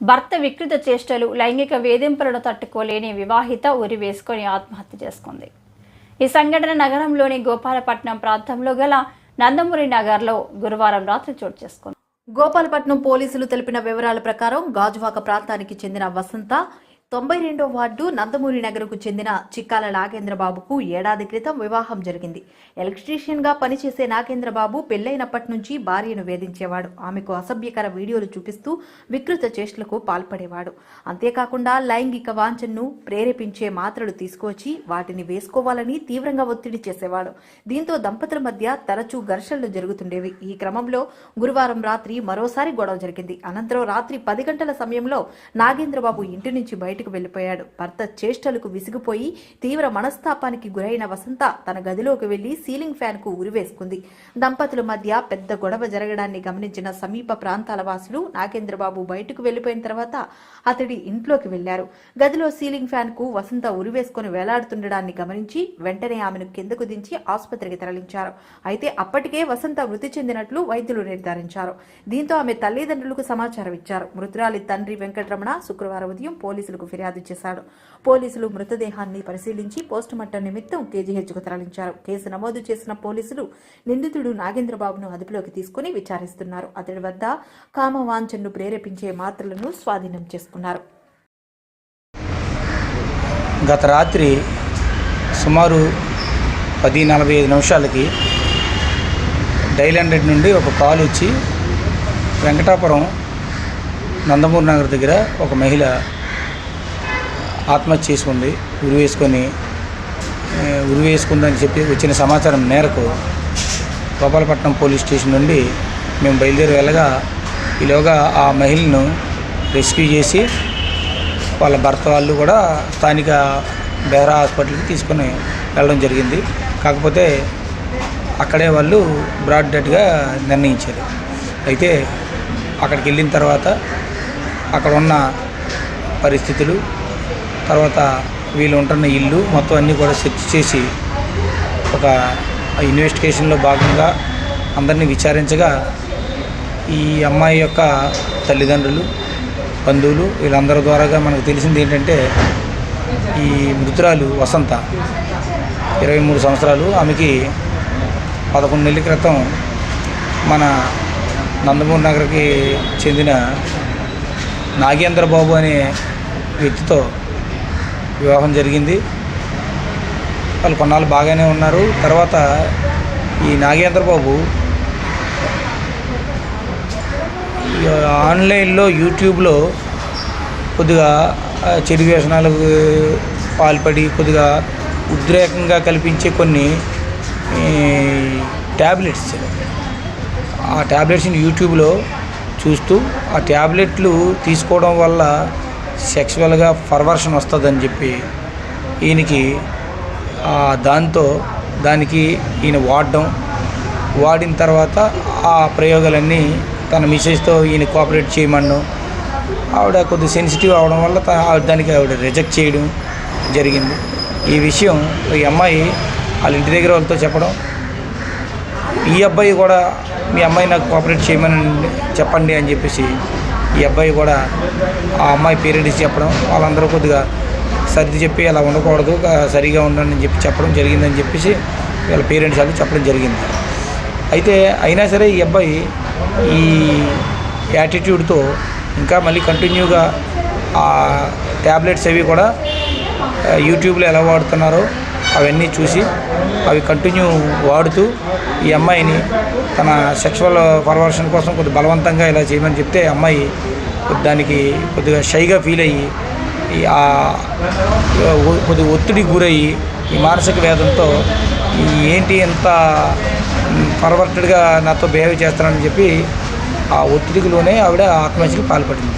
భర్త వికృత చేష్టలు, లైంగిక వేధింపులను తట్టుకోలేని వివాహిత ఉరి వేసుకొని ఆత్మహత్య చేసుకుంది. ఈ సంఘటన నగరంలోని గోపాలపట్నం ప్రాంతంలో గల నందమూరి నగర్లో గురువారం రాత్రి చోటు చేసుకుంది. గోపాలపట్నం పోలీసులు తెలిపిన వివరాల ప్రకారం గాజువాక ప్రాంతానికి చెందిన వసంత 92వ వార్డు నందమూరి నగర్కు చెందిన చిక్కాల నాగేంద్రబాబుకు ఏడాది క్రితం వివాహం జరిగింది. ఎలక్ట్రీషియన్గా పనిచేసే నాగేంద్రబాబు పెళ్లైనప్పటి నుంచి భార్యను వేధించేవాడు. ఆమెకు అసభ్యకర వీడియోలు చూపిస్తూ వికృత చేష్టలకు పాల్పడేవాడు. అంతేకాకుండా లైంగిక వాంఛను ప్రేరేపించే మాత్రలు తీసుకువచ్చి వాటిని వేసుకోవాలని తీవ్రంగా ఒత్తిడి చేసేవాడు. దీంతో దంపతుల మధ్య తరచూ ఘర్షణలు జరుగుతుండేవి. ఈ క్రమంలో గురువారం రాత్రి మరోసారి గొడవ జరిగింది. అనంతరం రాత్రి 10 గంటల సమయంలో నాగేంద్రబాబు ఇంటి నుంచి బయటకు వెళ్లిపోయాడు. భర్త చేష్టలకు విసిగిపోయి తీవ్ర మనస్తాపానికి గురైన వసంత తన గదిలోకి వెళ్లి సీలింగ్ ఫ్యాన్ కు ఉరివేసుకుంది. దంపతుల మధ్య పెద్ద గొడవ జరగడాన్ని గమనించిన సమీప ప్రాంతాల వాసులు నాగేంద్రబాబు బయటకు వెళ్లిపోయిన తర్వాత అతడి ఇంట్లోకి వెళ్లారు. గదిలో సీలింగ్ ఫ్యాన్ కు వసంత ఉరివేసుకుని వేలాడుతుండడాన్ని గమనించి వెంటనే ఆమెను కిందకు దించి ఆసుపత్రికి తరలించారు. అయితే అప్పటికే వసంత మృతి చెందినట్లు వైద్యులు నిర్ధారించారు. దీంతో ఆమె తల్లిదండ్రులకు సమాచారం ఇచ్చారు. మృతురాలి తండ్రి వెంకటరమణ శుక్రవారం ఉదయం పోలీసులకు ఫిర్యాదు చేశాడు. పోలీసులు మృతదేహాన్ని పరిశీలించి పోస్టుమార్టం నిమిత్తం కేజీహెచ్కు తరలించారు. కేసు నమోదు చేసిన పోలీసులు నిందితుడు నాగేంద్రబాబును అదుపులోకి తీసుకుని విచారిస్తున్నారు. అతడి వద్ద కామవాంఛను ప్రేరేపించే మాత్రలను స్వాధీనం చేసుకున్నారు. గత రాత్రి సుమారు 10:45 నిమిషాలకి డైల్ 100 నుండి ఒక కాల్ వచ్చి వెంకటాపురం నందమూరి నగర్ దగ్గర ఒక మహిళ ఆత్మహత్య చేసుకుంది, ఉరి వేసుకుందని చెప్పి వచ్చిన సమాచారం మేరకు గోపాలపట్నం పోలీస్ స్టేషన్ నుండి మేము బయలుదేరి వెళ్ళగా ఈలోగా ఆ మహిళను రెస్క్యూ చేసి వాళ్ళ భర్త వాళ్ళు కూడా స్థానిక బెహ్రా హాస్పిటల్కి తీసుకొని వెళ్ళడం జరిగింది. కాకపోతే అక్కడే వాళ్ళు బ్రాడ్ డెత్గా నిర్ణయించారు. అయితే అక్కడికి వెళ్ళిన తర్వాత అక్కడ ఉన్న పరిస్థితులు, తర్వాత వీళ్ళు ఉంటున్న ఇల్లు మొత్తం అన్నీ కూడా సెర్చ్ చేసి ఒక ఇన్వెస్టిగేషన్లో భాగంగా అందరినీ విచారించగా ఈ అమ్మాయి యొక్క తల్లిదండ్రులు, బంధువులు వీళ్ళందరి ద్వారాగా మనకు తెలిసింది ఏంటంటే ఈ మృతురాలు వసంత 23 సంవత్సరాలు. ఆమెకి 11 నెలల క్రితం మన నందమూరి నగర్కి చెందిన నాగేంద్రబాబు అనే వ్యక్తితో వివాహం జరిగింది. వాళ్ళు కొన్నాళ్ళు బాగానే ఉన్నారు. తర్వాత ఈ నాగేంద్రబాబు ఆన్లైన్లో యూట్యూబ్లో కొద్దిగా చెడు వ్యసనాలకు పాల్పడి కొద్దిగా ఉద్రేకంగా కల్పించే కొన్ని ట్యాబ్లెట్స్, ఆ ట్యాబ్లెట్స్ని యూట్యూబ్లో చూస్తూ ఆ ట్యాబ్లెట్లు తీసుకోవడం వల్ల సెక్సువల్గా పర్వర్షన్ వస్తుందని చెప్పి ఈయనకి దానికి ఈయన వాడిన తర్వాత ఆ ప్రయోగాలన్నీ తన మిసెస్తో ఈయన కోఆపరేట్ చేయమన్నాం. ఆవిడ కొద్దిగా సెన్సిటివ్ అవడం వల్ల దానికి ఆవిడ రిజెక్ట్ చేయడం జరిగింది. ఈ విషయం ఈ అమ్మాయి వాళ్ళ ఇంటి దగ్గర వాళ్ళతో చెప్పడం, ఈ అబ్బాయి కూడా మీ అమ్మాయి నాకు కోఆపరేట్ చేయమని చెప్పండి అని చెప్పేసి ఈ అబ్బాయి కూడా ఆ అమ్మాయి పేరెంట్స్ చెప్పడం, వాళ్ళందరూ కొద్దిగా సర్ది చెప్పి అలా ఉండకూడదు, సరిగా ఉండండి అని చెప్పడం జరిగిందని చెప్పేసి వీళ్ళ పేరెంట్స్ వాళ్ళు చెప్పడం జరిగింది. అయితే అయినా సరే ఈ అబ్బాయి ఈ యాటిట్యూడ్తో ఇంకా మళ్ళీ కంటిన్యూగా ఆ ట్యాబ్లెట్స్ అవి కూడా యూట్యూబ్లో ఎలా వాడుతున్నారో అవన్నీ చూసి అవి కంటిన్యూ వాడుతూ ఈ అమ్మాయిని తన సెక్షువల్ పర్వర్షన్ కోసం కొద్దిగా బలవంతంగా ఇలా చేయమని చెప్తే అమ్మాయి దానికి కొద్దిగా షైగా ఫీల్ అయ్యి కొద్దిగా ఒత్తిడికి గురయ్యి ఈ మానసిక వేదంతో ఏంటి ఎంత పర్వర్టెడ్గా నాతో బిహేవ్ చేస్తానని చెప్పి ఆ ఒత్తిడికిలోనే ఆవిడ ఆత్మహత్యకి పాల్పడింది.